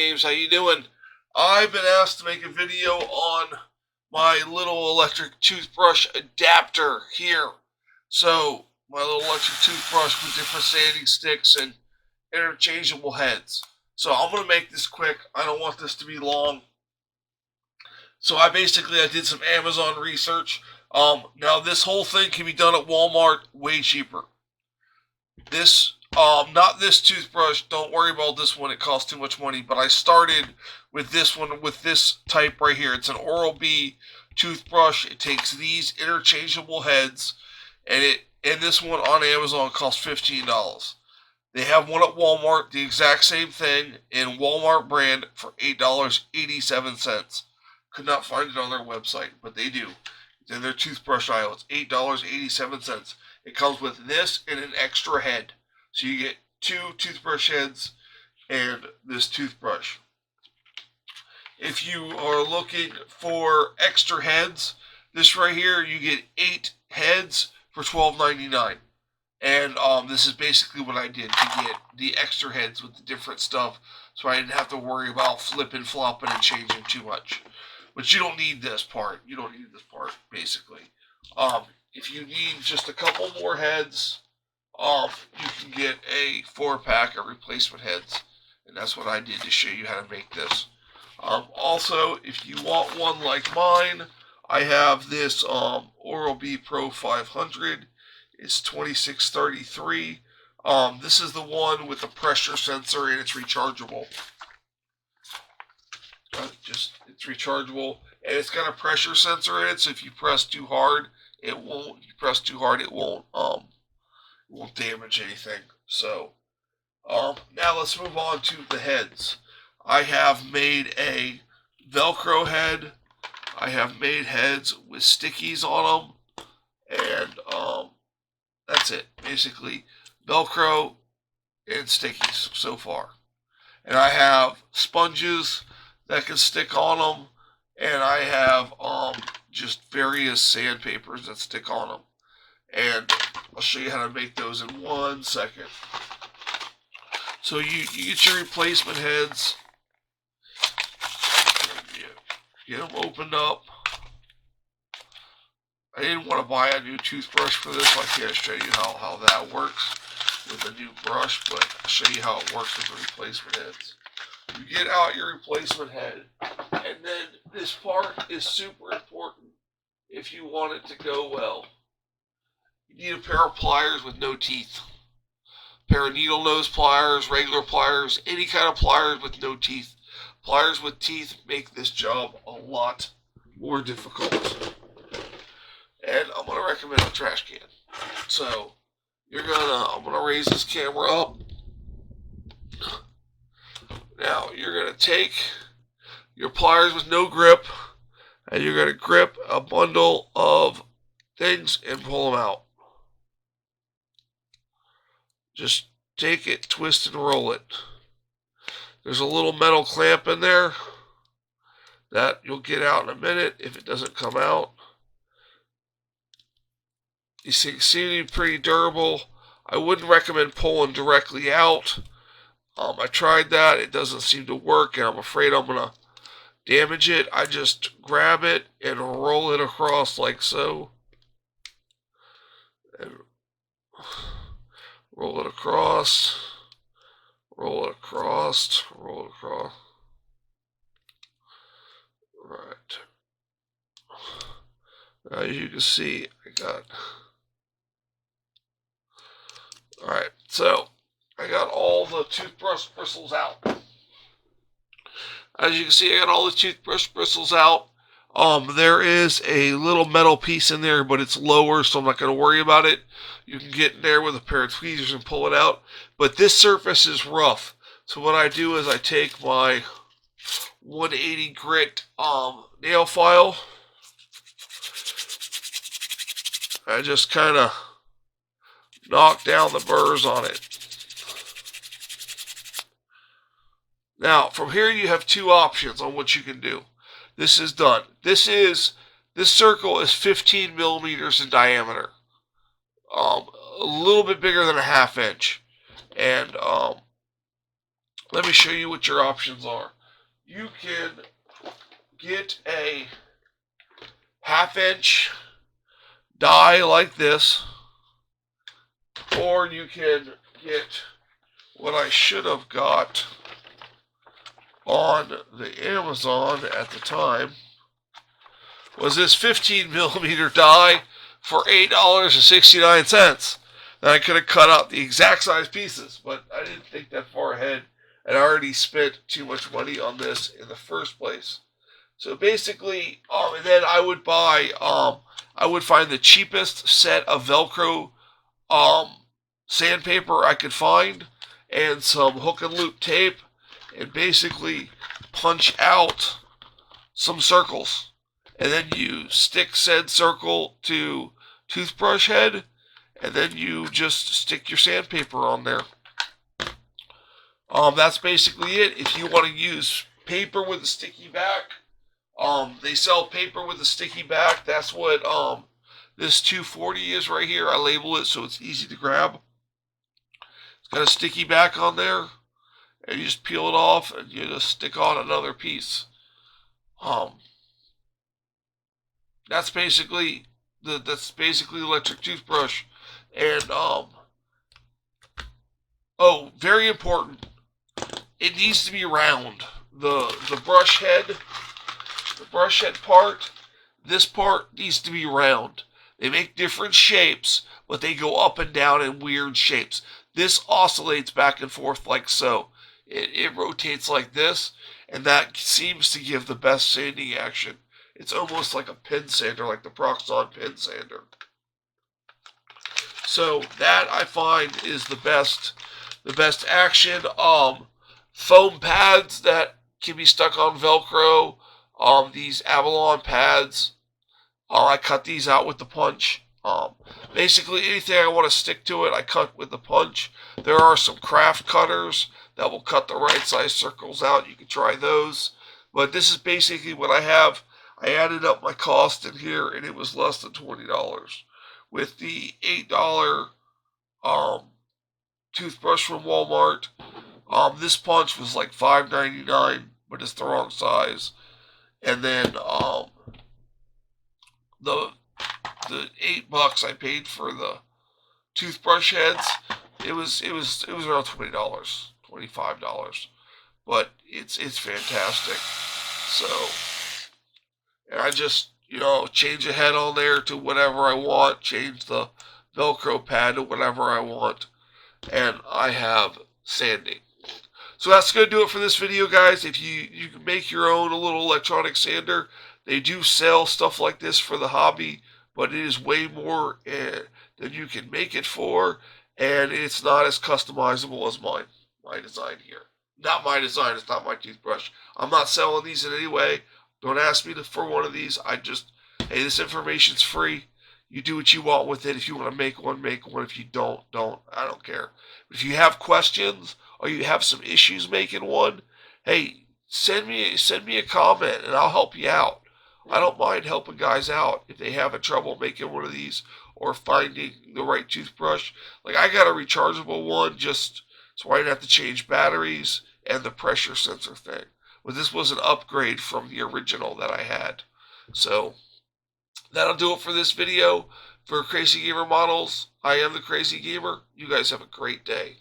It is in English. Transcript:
James, how you doing? I've been asked to make a video on my little electric toothbrush adapter here. So, my little electric toothbrush with different sanding sticks and interchangeable heads. So I'm going to make this quick. I don't want this to be long. So I did some Amazon research. Now this whole thing can be done at Walmart way cheaper. Not this toothbrush. Don't worry about this one. It costs too much money. But I started with this one, with this type right here. It's an Oral-B toothbrush. It takes these interchangeable heads, and this one on Amazon costs $15. They have one at Walmart, the exact same thing in Walmart brand for $8.87. Could not find it on their website, but they do. It's in their toothbrush aisle. It's $8.87. It comes with this and an extra head. So you get two toothbrush heads and this toothbrush. If you are looking for extra heads, this right here, you get 8 heads for $12.99. And this is basically what I did to get the extra heads with the different stuff, so I didn't have to worry about flipping, flopping, and changing too much. But you don't need this part. You don't need this part, basically. If you need just a couple more heads, you can get a 4-pack of replacement heads. And that's what I did to show you how to make this. Also, if you want one like mine, I have this Oral-B Pro 500. It's $26.33. This is the one with the pressure sensor, and it's rechargeable. It's rechargeable, and it's got a pressure sensor in it. So if you press too hard, it won't. If you press too hard, it won't damage anything. So, now let's move on to the heads. I have made a Velcro head. I have made heads with stickies on them, and that's it. Basically, Velcro and stickies so far. And I have sponges that can stick on them, and I have just various sandpapers that stick on them. And I'll show you how to make those in 1 second. So you get your replacement heads. Get them opened up. I didn't want to buy a new toothbrush for this, so I can't show you how that works with a new brush, but I'll show you how it works with the replacement heads. You get out your replacement head, and then this part is super important if you want it to go well. You need a pair of pliers with no teeth. A pair of needle nose pliers, regular pliers, any kind of pliers with no teeth. Pliers with teeth make this job a lot more difficult. And I'm going to recommend a trash can. So, I'm going to raise this camera up. Now, you're going to take your pliers with no grip, and you're going to grip a bundle of things and pull them out. Just take it, twist, and roll it. There's a little metal clamp in there that you'll get out in a minute if it doesn't come out. These things seem to be pretty durable. I wouldn't recommend pulling directly out. I tried that. It doesn't seem to work, and I'm afraid I'm going to damage it. I just grab it and roll it across like so. And roll it across. Roll it across. Roll it across. Right. As you can see, I got... Alright, so I got all the toothbrush bristles out. As you can see, I got all the toothbrush bristles out. There is a little metal piece in there, but it's lower, so I'm not going to worry about it. You can get in there with a pair of tweezers and pull it out. But this surface is rough. So what I do is I take my 180 grit nail file. I just kind of knock down the burrs on it. Now, from here you have two options on what you can do. This is done. This circle is 15 millimeters in diameter. A little bit bigger than a 1/2 inch. And let me show you what your options are. You can get a 1/2 inch die like this, or you can get what I should have got on the Amazon at the time was this 15mm die for $8.69. Then I could have cut out the exact size pieces, but I didn't think that far ahead, and I already spent too much money on this in the first place. So basically, and then I would buy, I would find the cheapest set of Velcro sandpaper I could find, and some hook and loop tape, and basically punch out some circles. And then you stick said circle to toothbrush head, and then you just stick your sandpaper on there. That's basically it. If you want to use paper with a sticky back, they sell paper with a sticky back. That's what this 240 is right here. I label it so it's easy to grab. It's got a sticky back on there, and you just peel it off and you just stick on another piece. That's basically the electric toothbrush. And oh, very important, it needs to be round. The brush head part, this part needs to be round. They make different shapes, but they go up and down in weird shapes. This oscillates back and forth like so. It rotates like this, and that seems to give the best sanding action. It's almost like a pin sander, like the Proxxon pin sander. So that I find is the best action. Foam pads that can be stuck on Velcro. These Avalon pads. I cut these out with the punch. Basically anything I want to stick to it, I cut with the punch. There are some craft cutters that will cut the right size circles out. You can try those. But this is basically what I have. I added up my cost in here, and it was less than $20. With the $8 toothbrush from Walmart, this punch was like $5.99, but it's the wrong size. And then the $8 I paid for the toothbrush heads, it was around $20, $25. But it's fantastic. So, and I just, change the head on there to whatever I want, change the Velcro pad to whatever I want, and I have sanding. So that's going to do it for this video, guys. If you can make your own a little electronic sander, they do sell stuff like this for the hobby, but it is way more than you can make it for, and it's not as customizable as my design here. Not my design, it's not my toothbrush. I'm not selling these in any way. Don't ask me for one of these. Hey, this information's free. You do what you want with it. If you want to make one, make one. If you don't. I don't care. If you have questions or you have some issues making one, hey, send me a comment and I'll help you out. I don't mind helping guys out if they have trouble making one of these or finding the right toothbrush. Like I got a rechargeable one just so I didn't have to change batteries and the pressure sensor thing. But this was an upgrade from the original that I had. So that'll do it for this video. For Crazy Gamer Models, I am the Crazy Gamer. You guys have a great day.